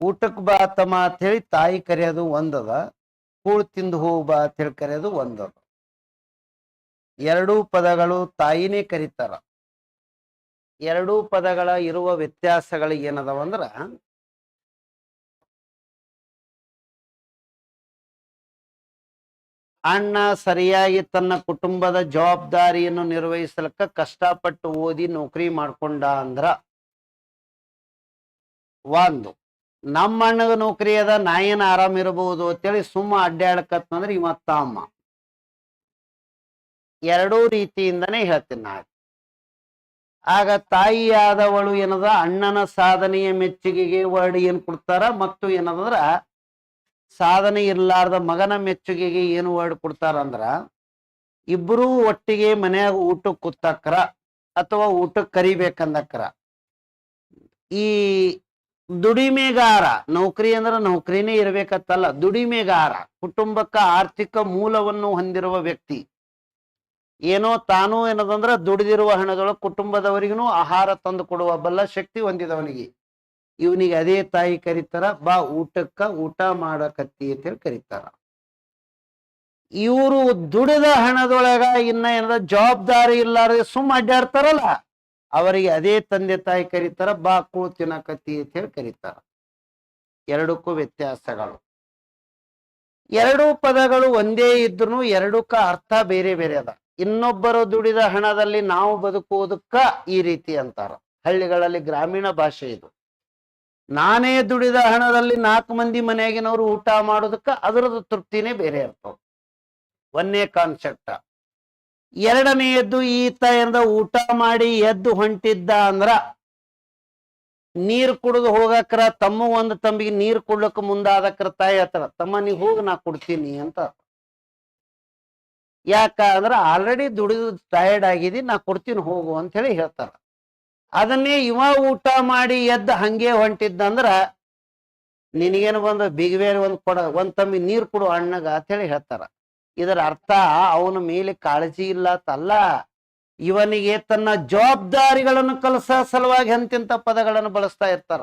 ಊಟಕ್ ಬಾ ತಮ್ಮ ಅಂತ ಹೇಳಿ ತಾಯಿ ಕರೆಯೋದು ಒಂದದ, ಕೂಳ್ ತಿಂದು ಹೋಗು ಬಾ ಅಂತ ಹೇಳಿ ಕರೆಯೋದು ಒಂದದ. ಎರಡೂ ಪದಗಳು ತಾಯಿನೇ ಕರೀತಾರ. ಎರಡೂ ಪದಗಳ ಇರುವ ವ್ಯತ್ಯಾಸಗಳು ಏನದವ ಅಂದ್ರ, ಅಣ್ಣ ಸರಿಯಾಗಿ ತನ್ನ ಕುಟುಂಬದ ಜವಾಬ್ದಾರಿಯನ್ನು ನಿರ್ವಹಿಸಲಕ್ಕ ಕಷ್ಟಪಟ್ಟು ಓದಿ ನೌಕರಿ ಮಾಡ್ಕೊಂಡ ಅಂದ್ರ ಒಂದು. ನಮ್ಮ ಅಣ್ಣಗ ನೌಕರಿ ಅದ, ನಾ ಏನ್ ಆರಾಮ್ ಇರಬಹುದು ಅಂತೇಳಿ ಸುಮ್ಮ ಅಡ್ಡಾಡಕತ್ತಂದ್ರೆ ಇವತ್ತ ಅಮ್ಮ. ಎರಡೂ ರೀತಿಯಿಂದನೇ ಹೇಳ್ತೀನಿ ನಾ. ಆಗ ತಾಯಿಯಾದವಳು ಏನದ, ಅಣ್ಣನ ಸಾಧನೆಯ ಮೆಚ್ಚುಗೆಗೆ ವರ್ಡ್ ಏನ್ ಕೊಡ್ತಾರ, ಮತ್ತು ಏನದಂದ್ರ ಸಾಧನೆ ಇರ್ಲಾರ್ದ ಮಗನ ಮೆಚ್ಚುಗೆಗೆ ಏನು ವರ್ಡ್ ಕೊಡ್ತಾರ ಅಂದ್ರ, ಇಬ್ರು ಒಟ್ಟಿಗೆ ಮನ್ಯಾಗ ಊಟಕ್ಕೆ ಕೂತಕ್ರ ಅಥವಾ ಊಟಕ್ಕೆ ಕರಿಬೇಕಂದಕ್ರ. ಈ ದುಡಿಮೆಗಾರ, ನೌಕರಿ ಅಂದ್ರ ನೌಕರಿನೇ ಇರ್ಬೇಕತ್ತಲ್ಲ, ದುಡಿಮೆಗಾರ ಕುಟುಂಬಕ್ಕ ಆರ್ಥಿಕ ಮೂಲವನ್ನು ಹೊಂದಿರುವ ವ್ಯಕ್ತಿ, ಏನೋ ತಾನು ಏನದಂದ್ರ ದುಡಿದಿರುವ ಹಣದೊಳಗೆ ಕುಟುಂಬದವರಿಗೂ ಆಹಾರ ತಂದು ಕೊಡುವ ಬಲ್ಲ ಶಕ್ತಿ ಹೊಂದಿದವನಿಗೆ, ಇವನಿಗೆ ಅದೇ ತಾಯಿ ಕರೀತಾರ, ಬಾ ಊಟಕ್ಕ ಊಟ ಮಾಡಕತ್ತಿ ಅಂತೇಳಿ ಕರೀತಾರ. ಇವರು ದುಡಿದ ಹಣದೊಳಗ ಇನ್ನ ಏನದ ಜವಾಬ್ದಾರಿ ಇಲ್ಲಾರ ಸುಮ್ಮ ಅಡ್ಡಾಡ್ತಾರಲ್ಲ, ಅವರಿಗೆ ಅದೇ ತಂದೆ ತಾಯಿ ಕರೀತಾರ, ಬಾ ಕೂಳ್ ತಿನ್ನಕತ್ತಿ ಅಂತ ಹೇಳಿ ಕರೀತಾರ. ಎರಡಕ್ಕೂ ವ್ಯತ್ಯಾಸಗಳು. ಎರಡೂ ಪದಗಳು ಒಂದೇ ಇದ್ರು ಎರಡಕ್ಕ ಅರ್ಥ ಬೇರೆ ಬೇರೆ ಅದ. ಇನ್ನೊಬ್ಬರು ದುಡಿದ ಹಣದಲ್ಲಿ ನಾವು ಬದುಕುವುದಕ್ಕ ಈ ರೀತಿ ಅಂತಾರ. ಹಳ್ಳಿಗಳಲ್ಲಿ ಗ್ರಾಮೀಣ ಭಾಷೆ ಇದು. ನಾನೇ ದುಡಿದ ಹಣದಲ್ಲಿ 4 ಮಂದಿ ಮನೆಯಾಗಿನವರು ಊಟ ಮಾಡೋದಕ್ಕ ಅದರದ್ದು ತೃಪ್ತಿನೇ ಬೇರೆ ಇರ್ತವ. ಒಂದೇ ಕಾನ್ಸೆಪ್ಟ. ಎರಡನೆಯದ್ದು, ಈತ ಎಂದ ಊಟ ಮಾಡಿ ಎದ್ದು ಹೊಂಟಿದ್ದ ಅಂದ್ರ ನೀರ್ ಕುಡಿದು ಹೋಗಕ್ರ ತಮ್ಮ ಒಂದು ತಂಬಿಗೆ ನೀರ್ ಕುಡ್ಲಕ್ಕ ಮುಂದಾದಕ್ರ ತಾಯಿ ಹತ್ರ, ತಮ್ಮ ನೀ ಹೋಗಿ ನಾ ಕೊಡ್ತೀನಿ ಅಂತ. ಯಾಕ ಅಂದ್ರ ಆಲ್ರೆಡಿ ದುಡಿದು ಟಯರ್ಡ್ ಆಗಿದಿ, ನಾ ಕೊಡ್ತೀನಿ ಹೋಗು ಅಂತ ಹೇಳಿ ಹೇಳ್ತಾರ. ಅದನ್ನೇ ಇವ ಊಟ ಮಾಡಿ ಎದ್ದು ಹಂಗೆ ಹೊಂಟಿದ್ದಂದ್ರ, ನಿನಗೇನು ಬಂದ ಬಿಗ್ವೇರ್ ಒಂದ್ ತಂಬಿ ನೀರ್ ಕೊಡು ಅಣ್ಣಗ ಅಂತ ಹೇಳಿ ಹೇಳ್ತಾರ. ಇದರ ಅರ್ಥ ಅವನ ಮೇಲೆ ಕಾಳಜಿ ಇಲ್ಲ ಅಂತಲ್ಲ, ಇವನಿಗೆ ತನ್ನ ಜವಾಬ್ದಾರಿಗಳನ್ನು ಕಲಸ ಸಲುವಾಗಿ ಅಂತಿಂತ ಪದಗಳನ್ನು ಬಳಸ್ತಾ ಇರ್ತಾರ.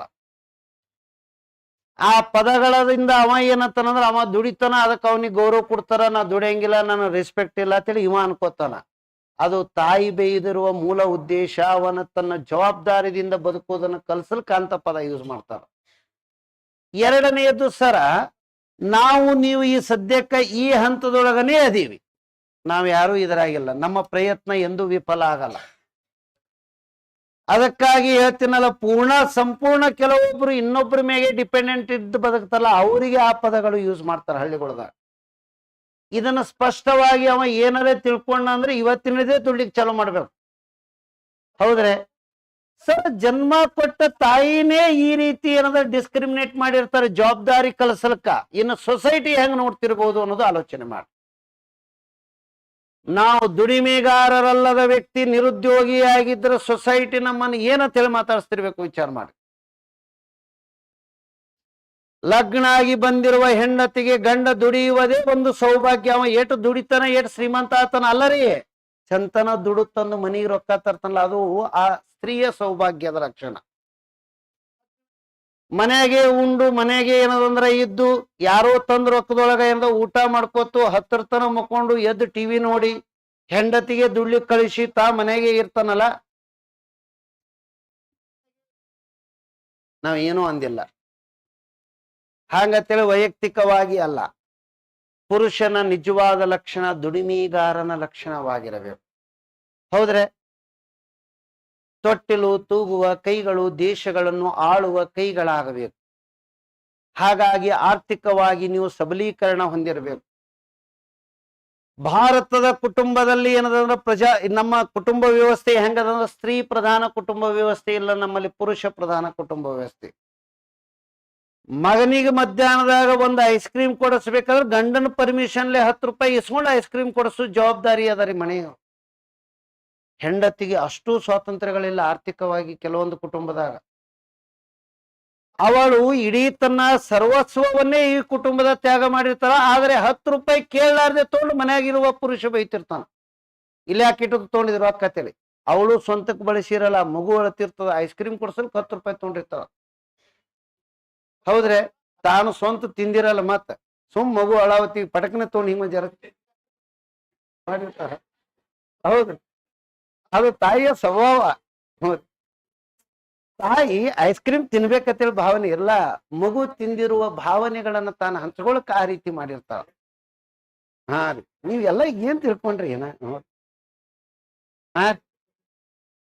ಆ ಪದಗಳಿಂದ ಅವ ಏನಂತಾನಂದ್ರ, ಅವ ದುಡಿತಾನ, ಅದಕ್ಕೆ ಅವನಿಗೆ ಗೌರವ ಕೊಡ್ತಾರ, ನಾ ದುಡಿಯಂಗಿಲ್ಲ, ನನ್ನ ರೆಸ್ಪೆಕ್ಟ್ ಇಲ್ಲ ಅಂತೇಳಿ ಇವ ಅನ್ಕೋತಾನ. ಅದು ತಾಯಿ ಬೇಯ್ದಿರುವ ಮೂಲ ಉದ್ದೇಶ, ಅವನ ತನ್ನ ಜವಾಬ್ದಾರಿದಿಂದ ಬದುಕುವುದನ್ನು ಕಲಿಸಲಿಕ್ಕೆ ಅಂತ ಪದ ಯೂಸ್ ಮಾಡ್ತಾರ. ಎರಡನೆಯದು ಸರ, ನಾವು ನೀವು ಈ ಸದ್ಯಕ್ಕೆ ಈ ಹಂತದೊಳಗನೇ ಅದೀವಿ, ನಾವ್ ಯಾರು ಇದರಾಗಿಲ್ಲ, ನಮ್ಮ ಪ್ರಯತ್ನ ಎಂದೂ ವಿಫಲ ಆಗಲ್ಲ. ಅದಕ್ಕಾಗಿ ಹೇಳ್ತೀನಲ್ಲ, ಸಂಪೂರ್ಣ ಕೆಲವೊಬ್ರು ಇನ್ನೊಬ್ಬರ ಮೇಲೆ ಡಿಪೆಂಡೆಂಟ್ ಇದ್ದು ಬದುಕ್ತಲ್ಲ, ಅವರಿಗೆ ಆ ಪದಗಳು ಯೂಸ್ ಮಾಡ್ತಾರೆ ಹಳ್ಳಿಗಳದಾಗ. ಇದನ್ನ ಸ್ಪಷ್ಟವಾಗಿ ಅವ ಏನಾರೇ ತಿಳ್ಕೊಂಡ ಅಂದ್ರೆ ಇವತ್ತಿನದೇ ದುಡ್ಲಿಕ್ಕೆ ಚಾಲು ಮಾಡ್ಬೇಕು. ಹೌದ್ರೆ ಸರ್, ಜನ್ಮ ಕೊಟ್ಟ ತಾಯಿನೇ ಈ ರೀತಿ ಏನಾದ್ರು ಡಿಸ್ಕ್ರಿಮಿನೇಟ್ ಮಾಡಿರ್ತಾರೆ ಜವಾಬ್ದಾರಿ ಕಲಿಸಲ್ಕ, ಇನ್ನು ಸೊಸೈಟಿ ಹೆಂಗ್ ನೋಡ್ತಿರ್ಬೋದು ಅನ್ನೋದು ಆಲೋಚನೆ ಮಾಡಿ. ನಾವು ದುಡಿಮೆಗಾರರಲ್ಲದ ವ್ಯಕ್ತಿ ನಿರುದ್ಯೋಗಿಯಾಗಿದ್ರೆ ಸೊಸೈಟಿ ನಮ್ಮನ್ನು ಏನಂತ ಹೇಳಿ ಮಾತಾಡಿಸ್ತಿರ್ಬೇಕು, ವಿಚಾರ ಮಾಡಿ. ಲಗ್ನ ಆಗಿ ಬಂದಿರುವ ಹೆಂಡತಿಗೆ ಗಂಡ ದುಡಿಯುವುದೇ ಒಂದು ಸೌಭಾಗ್ಯ. ಅವ ಏಟು ದುಡಿತಾನ, ಏಟು ಶ್ರೀಮಂತ ಆತನ ಅಲ್ಲರಿ, ಚಂತನ ದುಡುತ್ತಂದು ಮನೆಗೆ ರೊಕ್ಕ ತರ್ತನಲ್ಲ, ಅದು ಆ ಸ್ತ್ರೀಯ ಸೌಭಾಗ್ಯದ ಲಕ್ಷಣ. ಮನೆಗೆ ಉಂಡು ಮನೆಗೆ ಏನದಂದ್ರ ಇದ್ದು, ಯಾರೋ ತಂದ್ ರೊಕ್ಕದೊಳಗ ಏನದ ಊಟ ಮಾಡ್ಕೋತು ಹತ್ತಿರತನ ಮಕ್ಕೊಂಡು ಎದ್ದು ಟಿವಿ ನೋಡಿ ಹೆಂಡತಿಗೆ ದುಡ್ಲಿಕ್ಕೆ ಕಳಿಸಿ ತಾ ಮನೆಗೆ ಇರ್ತಾನಲ್ಲ, ನಾವ್ ಏನೂ ಅಂದಿಲ್ಲ. ಹಾಗಂತೇಳಿ ವೈಯಕ್ತಿಕವಾಗಿ ಅಲ್ಲ, ಪುರುಷನ ನಿಜವಾದ ಲಕ್ಷಣ ದುಡಿಮೆಗಾರನ ಲಕ್ಷಣವಾಗಿರಬೇಕು. ಹೌದ್ರೆ, ತೊಟ್ಟಿಲು ತೂಗುವ ಕೈಗಳು ದೇಶಗಳನ್ನು ಆಳುವ ಕೈಗಳಾಗಬೇಕು. ಹಾಗಾಗಿ ಆರ್ಥಿಕವಾಗಿ ನೀವು ಸಬಲೀಕರಣ ಹೊಂದಿರಬೇಕು. ಭಾರತದ ಕುಟುಂಬದಲ್ಲಿ ಏನದಂದ್ರೆ ನಮ್ಮ ಕುಟುಂಬ ವ್ಯವಸ್ಥೆ ಹೆಂಗದಂದ್ರೆ ಸ್ತ್ರೀ ಪ್ರಧಾನ ಕುಟುಂಬ ವ್ಯವಸ್ಥೆ ಇಲ್ಲ, ನಮ್ಮಲ್ಲಿ ಪುರುಷ ಪ್ರಧಾನ ಕುಟುಂಬ ವ್ಯವಸ್ಥೆ. ಮಗನಿಗೆ ಮಧ್ಯಾಹ್ನದಾಗ ಒಂದು ಐಸ್ ಕ್ರೀಮ್ ಕೊಡಿಸ್ಬೇಕಾದ್ರೆ ಗಂಡನ ಪರ್ಮಿಷನ್ಲೆ 10 ರೂಪಾಯಿ ಇಸ್ಕೊಂಡು ಐಸ್ ಕ್ರೀಮ್ ಕೊಡಿಸೋ ಜವಾಬ್ದಾರಿ ಅದರಿ ಮನೆಯವರು. ಹೆಂಡತಿಗೆ ಅಷ್ಟು ಸ್ವಾತಂತ್ರ್ಯಗಳಿಲ್ಲ ಆರ್ಥಿಕವಾಗಿ ಕೆಲವೊಂದು ಕುಟುಂಬದಾಗ. ಅವಳು ಇಡೀ ತನ್ನ ಸರ್ವಸ್ವವನ್ನೇ ಈ ಕುಟುಂಬದ ತ್ಯಾಗ ಮಾಡಿರ್ತಾಳ. ಆದ್ರೆ 10 ರೂಪಾಯಿ ಕೇಳಲಾರ್ದೆ ತೊಗೊಂಡು ಮನೆಯಾಗಿರುವ ಪುರುಷ ಬೈತಿರ್ತಾನ, ಇಲ್ಲಿ ಹಾಕಿಟ್ಟು ತೊಗೊಂಡಿದ್ರು ಅಕ್ಕತ್ತೇಳಿ. ಅವಳು ಸ್ವಂತಕ್ಕೆ ಬಳಸಿರಲ್ಲ, ಮಗು ಅಳತಿರ್ತದ, ಐಸ್ ಕ್ರೀಮ್ ಕೊಡ್ಸಲ್ 10 ರೂಪಾಯಿ ತೊಗೊಂಡಿರ್ತಾಳ. ಹೌದ್ರೆ ತಾನು ಸ್ವಂತ ತಿಂದಿರಲ್ಲ ಮತ್ತ ಮಗು ಅಳಾವತಿ ಪಟಕನೆ ತಗೊಂಡು ಹಿಂಗ ಜರ ಮಾಡಿರ್ತಾರ. ಹೌದ್ರಿ, ಅದು ತಾಯಿಯ ಸ್ವಭಾವ. ತಾಯಿ ಐಸ್ ಕ್ರೀಮ್ ತಿನ್ಬೇಕಂತೇಳಿ ಭಾವನೆ ಇಲ್ಲ, ಮಗು ತಿಂದಿರುವ ಭಾವನೆಗಳನ್ನ ತಾನು ಹಂಚ್ಕೊಳಕ್ ಆ ರೀತಿ ಮಾಡಿರ್ತಾಳ. ಹಾ ರೀ, ನೀವೆಲ್ಲ ಏನ್ ತಿಳ್ಕೊಂಡ್ರಿ ಏನ? ಹಾ